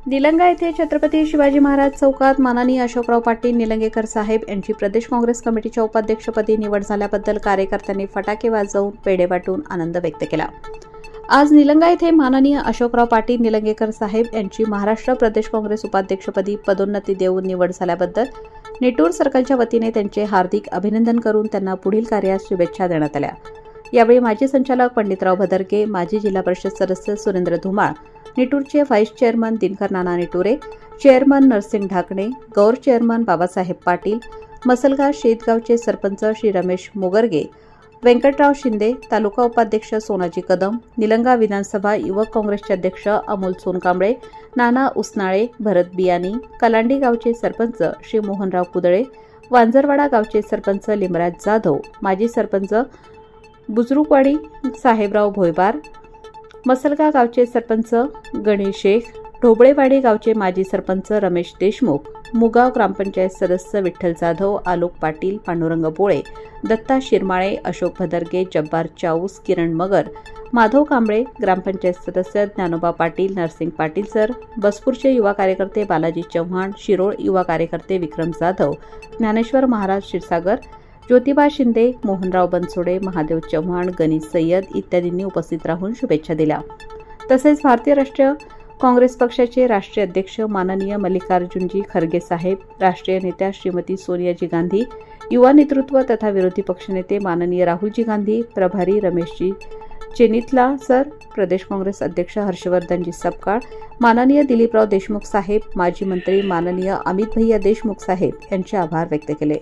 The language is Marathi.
निलंगा येथे छत्रपती शिवाजी महाराज चौकात माननीय अशोकराव पाटील निलंगेकर साहेब यांची प्रदेश काँग्रेस कमिटीच्या उपाध्यक्षपदी निवड झाल्याबद्दल कार्यकर्त्यांनी फटाके वाजवून पेढे वाटून आनंद व्यक्त केला। आज निलंगा येथे माननीय अशोकराव पाटील निलंगेकर साहेब यांची महाराष्ट्र प्रदेश काँग्रेस उपाध्यक्षपदी पदोन्नती देऊन निवड झाल्याबद्दल निटूर सर्कलच्या वतीने त्यांचे हार्दिक अभिनंदन करून त्यांना पुढील कार्यास शुभेच्छा देण्यात आल्या। यावेळी माजी संचालक पंडितराव भदरके, माजी जिल्हा परिषद सदस्य सुरेंद्र धुमाळ, निटूरचे व्हाईस चेअरमन दिनकर नाना निटुरे, चेअरमन नरसिंग ढाकणे, गौर चेअरमन बाबासाहेब पाटील, मसलगाव शेतगावचे सरपंच श्री रमेश मोगरगे, व्यंकटराव शिंदे, तालुका उपाध्यक्ष सोनाजी कदम, निलंगा विधानसभा युवक काँग्रेसचे अध्यक्ष अमोल सोनकांबळे, नाना उसनाळे, भरत बियानी, कलांडी गावचे सरपंच श्री मोहनराव कुदळे, वांजरवाडा गावचे सरपंच लिमराज जाधव, माजी सरपंच बुजरुकवाडी साहेबराव भोयबार, मसलगा गावचे सरपंच गणेश शेख, ढोबळेवाडी गावचे माजी सरपंच रमेश देशमुख, मुगाव ग्रामपंचायत सदस्य विठ्ठल जाधव, आलोक पाटील, पांडुरंग पोळे, दत्ता शिरमाळे, अशोक भदरगे, जब्बार चाऊस, किरण मगर, माधव कांबळे, ग्रामपंचायत सदस्य ज्ञानोबा पाटील, नरसिंग पाटील सर, बसपूरचे युवा कार्यकर्ते बालाजी चव्हाण, शिरोळ युवा कार्यकर्ते विक्रम जाधव, ज्ञानेश्वर महाराज क्षीरसागर, ज्योतिबा शिंदे, मोहनराव बनसोडे, महादेव चव्हाण, गणेश सय्यद इत्यादींनी उपस्थित राहून शुभेच्छा दिल्या। तसेच भारतीय राष्ट्रीय काँग्रेस पक्षाचे राष्ट्रीय अध्यक्ष माननीय मल्लिकार्जुनजी खरगे साहेब, राष्ट्रीय नेत्या श्रीमती सोनियाजी गांधी, युवा नेतृत्व तथा विरोधी पक्षनेते माननीय राहुलजी गांधी, प्रभारी रमेशजी चेनितला सर, प्रदेश काँग्रेस अध्यक्ष हर्षवर्धनजी सपकाळ, माननीय दिलीपराव देशमुख साहेब, माजी मंत्री माननीय अमित भैया देशमुख साहेब यांचे आभार व्यक्त केले।